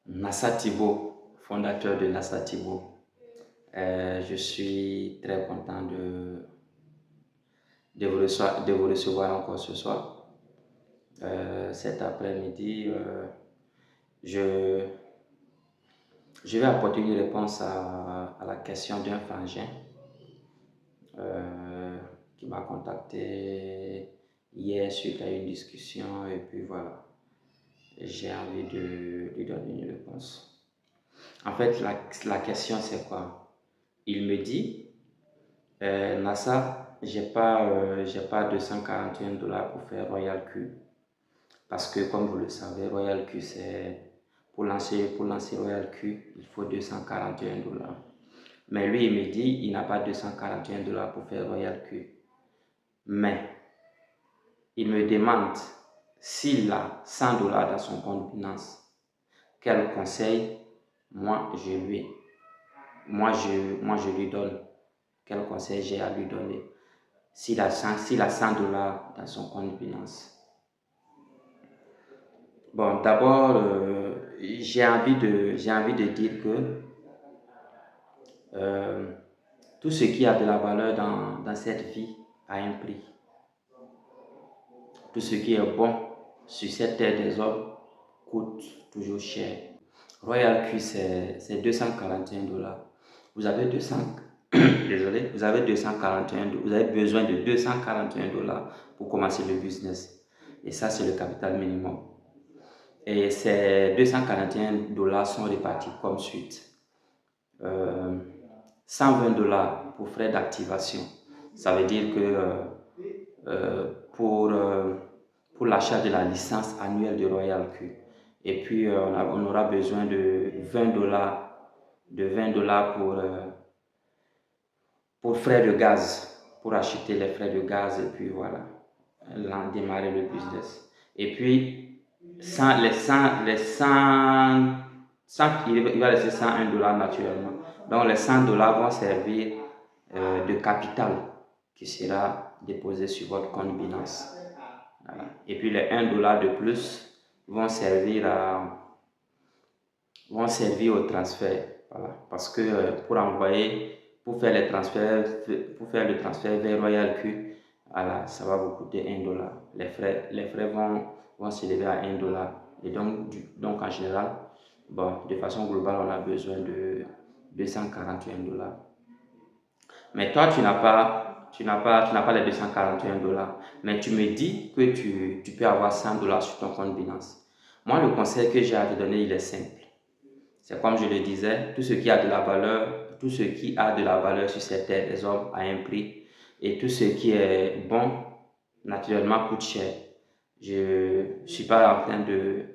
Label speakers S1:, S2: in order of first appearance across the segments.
S1: Nassa Thibault, fondateur de Nassa Thibault. Je suis très content de vous recevoir encore ce soir. Cet après-midi, je, je vais apporter une réponse à la question d'un frangin qui m'a contacté hier suite à une discussion et puis voilà, j'ai envie de lui donner une réponse. En fait, la question c'est quoi? Il me dit, Nassa, j'ai pas 241 $ pour faire Royal Q. Parce que comme vous le savez, Royal Q, c'est pour lancer Royal Q, il faut 241 $. Mais lui, il me dit, il n'a pas 241 $ pour faire Royal Q. Mais il me demande s'il a 100 $ dans son compte Binance, quel conseil moi je lui donne, quel conseil j'ai à lui donner s'il a 100 $ dans son compte Binance. Bon, d'abord, j'ai envie de dire que tout ce qui a de la valeur dans cette vie a un prix. Tout ce qui est bon sur cette terre des hommes coûte toujours cher. Royal Q, c'est 241 $. Vous avez 200, désolé, vous avez 241, vous avez besoin de 241 $ pour commencer le business. Et ça, c'est le capital minimum. Et ces 241 $ sont répartis comme suite. 120 $ pour frais d'activation. Ça veut dire que pour l'achat de la licence annuelle de Royal Q. Et puis on aura besoin de 20 $ pour frais de gaz, pour acheter les frais de gaz et puis voilà, démarrer le business. Et puis il va laisser 101 $ naturellement. Donc les 100 $ vont servir de capital qui sera déposé sur votre compte Binance. Voilà. Et puis les 1 $ de plus vont servir au transfert. Voilà. Parce que pour faire le transfert vers Royal Q, voilà, ça va vous coûter 1 $. Les frais vont s'élever à 1 $. Et donc en général, bon, de façon globale, on a besoin de 241 $. Mais toi, tu n'as pas les 241 $. Mais tu me dis que tu peux avoir 100 $ sur ton compte Binance. Moi, le conseil que j'ai à te donner, il est simple. C'est comme je le disais, tout ce qui a de la valeur sur cette terre des hommes a un prix. Et tout ce qui est bon, naturellement, coûte cher. Je ne suis pas en train de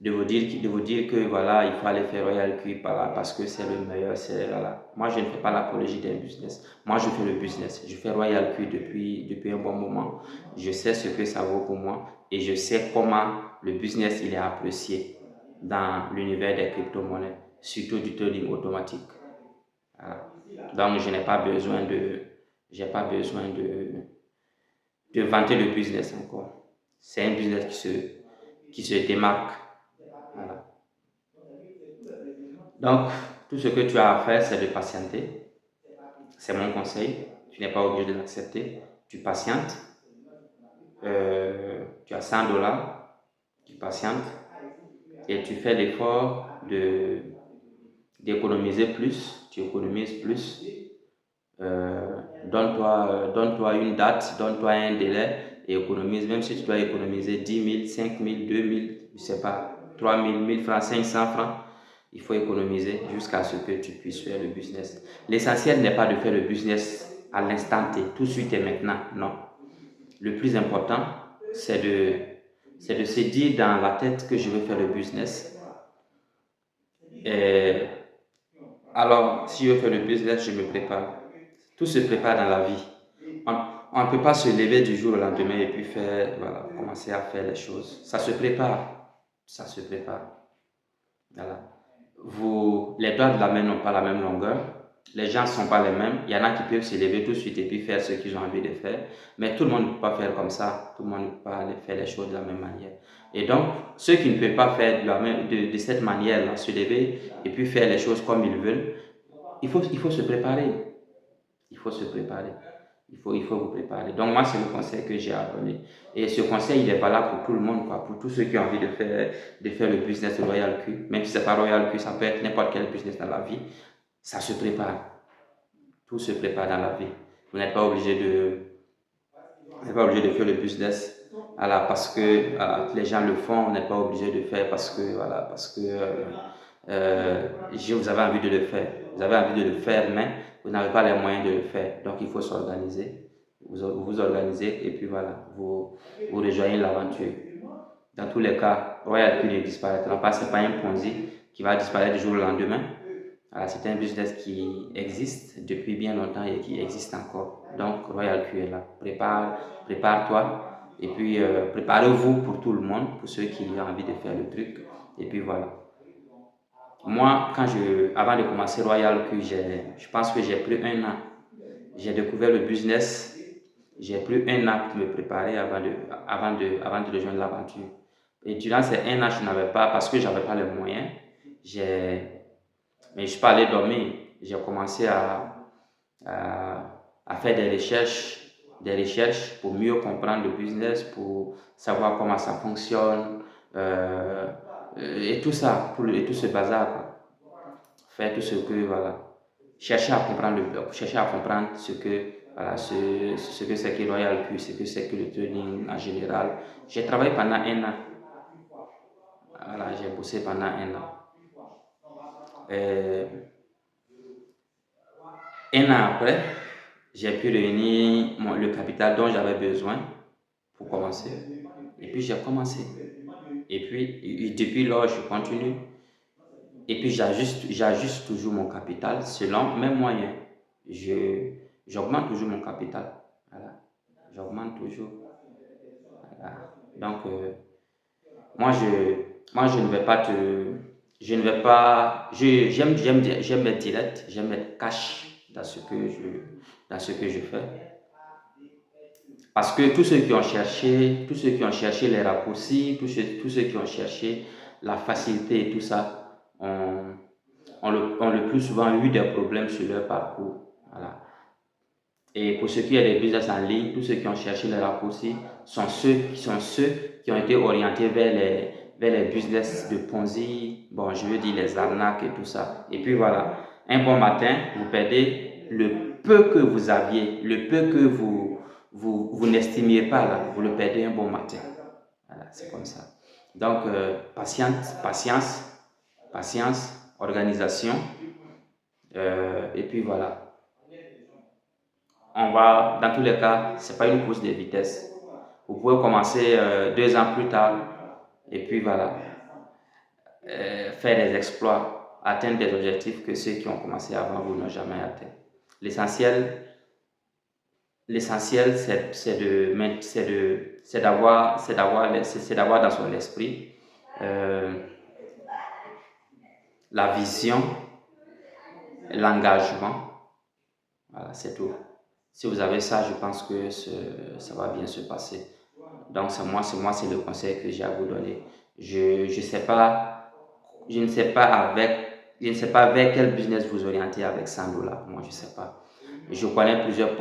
S1: vous dire que voilà, il faut aller faire Royal Q parce que c'est le meilleur. Voilà. Moi, je ne fais pas l'apologie d'un business. Moi, je fais le business. Je fais Royal Q depuis un bon moment. Je sais ce que ça vaut pour moi et je sais comment le business il est apprécié dans l'univers des crypto-monnaies, surtout du trading automatique. Voilà. Donc, je n'ai pas besoin de vanter le business encore. C'est un business qui se démarque. Voilà. Donc, tout ce que tu as à faire, c'est de patienter. C'est mon conseil. Tu n'es pas obligé de l'accepter. Tu patientes. Tu as 100 $. Tu patientes. Et tu fais l'effort d'économiser plus. Tu économises plus. Donne-toi une date, donne-toi un délai et économise. Même si tu dois économiser 10 000, 5 000, 2 000, je ne sais pas, 3 000, 1 000 francs, 500 francs. Il faut économiser jusqu'à ce que tu puisses faire le business. L'essentiel n'est pas de faire le business à l'instant T, tout de suite et maintenant. Non. Le plus important, c'est de se dire dans la tête que je veux faire le business. Et alors, si je veux faire le business, je me prépare. Tout se prépare dans la vie. On ne peut pas se lever du jour au lendemain et puis commencer à faire les choses. Ça se prépare. Ça se prépare. Voilà. Les doigts de la main n'ont pas la même longueur. Les gens ne sont pas les mêmes. Il y en a qui peuvent se lever tout de suite et puis faire ce qu'ils ont envie de faire. Mais tout le monde ne peut pas faire comme ça. Tout le monde ne peut pas faire les choses de la même manière. Et donc, ceux qui ne peuvent pas faire de cette manière-là, se lever et puis faire les choses comme ils veulent, il faut se préparer. Il faut se préparer. Il faut vous préparer. Donc, moi, c'est le conseil que j'ai à donner. Et ce conseil, il est valable pour tout le monde, quoi. Pour tous ceux qui ont envie de faire le business de Royal Q. Même si ce n'est pas Royal Q, ça peut être n'importe quel business dans la vie. Ça se prépare. Tout se prépare dans la vie. Vous n'êtes pas obligé de faire le business parce que les gens le font. Vous n'êtes pas obligé de faire parce que vous avez envie de le faire. Vous avez envie de le faire, mais vous n'avez pas les moyens de le faire. Donc il faut s'organiser. Vous organisez et puis voilà, vous rejoignez l'aventure. Dans tous les cas, Royal Q ne disparaîtra pas. Ce n'est pas un Ponzi qui va disparaître du jour au lendemain. C'est un business qui existe depuis bien longtemps et qui existe encore. Donc, Royal Q est là. Prépare-toi et puis préparez-vous pour tout le monde, pour ceux qui ont envie de faire le truc. Et puis voilà. Moi, avant de commencer Royal Q, je pense que j'ai pris 1 an. J'ai découvert le business. J'ai pris 1 an pour me préparer avant de rejoindre l'aventure. Et durant ces 1 an, je n'avais pas, parce que je n'avais pas les moyens, mais je suis pas allé dormir. J'ai commencé à faire des recherches pour mieux comprendre le business, pour savoir comment ça fonctionne, et tout ça, et tout ce bazar, quoi. Faire tout ce que, voilà. Chercher à comprendre ce que, voilà, ce que c'est que Royal Q, ce que c'est que le trading en général. J'ai travaillé pendant 1 an. Voilà, j'ai bossé pendant 1 an. 1 an après, j'ai pu réunir le capital dont j'avais besoin pour commencer. Et puis j'ai commencé. Et puis depuis lors, je continue. Et puis j'ajuste toujours mon capital selon mes moyens. J'augmente toujours mon capital. Voilà. J'augmente toujours. Voilà. Donc, moi, je ne vais pas te... Je ne vais pas... J'aime être direct, j'aime être cash dans ce que je fais. Parce que tous ceux qui ont cherché les raccourcis, tous ceux qui ont cherché la facilité et tout ça, ont le plus souvent eu des problèmes sur leur parcours. Voilà. Et pour ce qui est des business en ligne, tous ceux qui ont cherché les raccourcis sont ceux qui ont été orientés vers les business de Ponzi, bon, je veux dire les arnaques et tout ça. Et puis voilà, un bon matin, vous perdez le peu que vous aviez, le peu que vous n'estimiez pas là, vous le perdez un bon matin. Voilà, c'est comme ça. Donc, patience, organisation, et puis voilà. Dans tous les cas, ce n'est pas une course de vitesse. Vous pouvez commencer 2 ans plus tard, et puis voilà, faire des exploits, atteindre des objectifs que ceux qui ont commencé avant vous n'ont jamais atteint. L'essentiel, c'est d'avoir dans son esprit la vision, l'engagement. Voilà, c'est tout. Si vous avez ça, je pense que ça va bien se passer. Donc, c'est le conseil que j'ai à vous donner. Je ne sais pas vers quel business vous orientez avec 100 $. Moi, je ne sais pas. Je connais plusieurs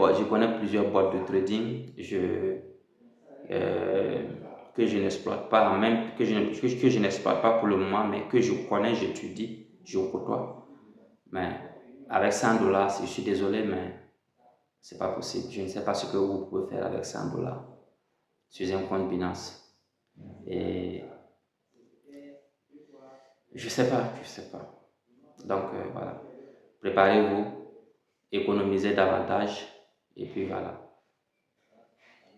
S1: boîtes de trading que je n'exploite pas, même que je n'exploite pas pour le moment, mais que je connais, j'étudie, je côtoie. Mais avec 100 $, je suis désolé, mais c'est pas possible. Je ne sais pas ce que vous pouvez faire avec 100 $ sur un compte Binance. Et je sais pas. Donc voilà, préparez-vous, économisez davantage et puis voilà.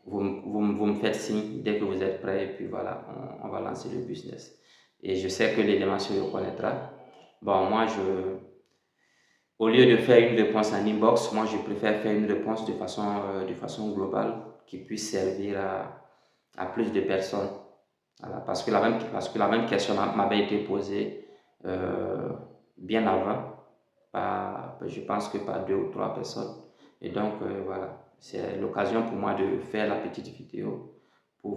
S1: Vous me faites signe dès que vous êtes prêt et puis voilà, on va lancer le business. Et je sais que l'élément se reconnaîtra. Bon, moi, au lieu de faire une réponse en inbox, moi, je préfère faire une réponse de façon globale qui puisse servir à plus de personnes. Voilà, parce que la même question m'avait été posée bien avant je pense que par 2 ou 3 personnes. Et donc, voilà, c'est l'occasion pour moi de faire la petite vidéo pour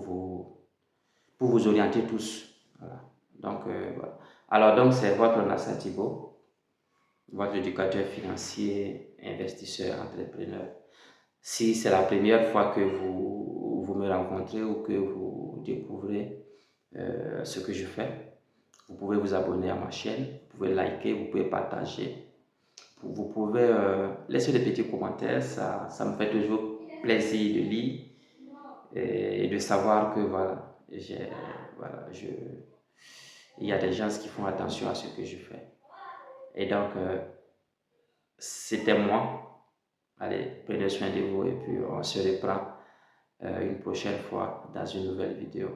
S1: vous orienter tous. Voilà. Donc, voilà. Alors, donc, c'est votre Nasser Thibault, votre éducateur financier, investisseur, entrepreneur. Si c'est la première fois que vous me rencontrez ou que vous découvrez ce que je fais, vous pouvez vous abonner à ma chaîne, vous pouvez liker, vous pouvez partager, vous pouvez laisser des petits commentaires, ça me fait toujours plaisir de lire et de savoir que voilà, il y a des gens qui font attention à ce que je fais. Et donc, c'était moi. Allez, prenez soin de vous et puis on se reprend une prochaine fois dans une nouvelle vidéo.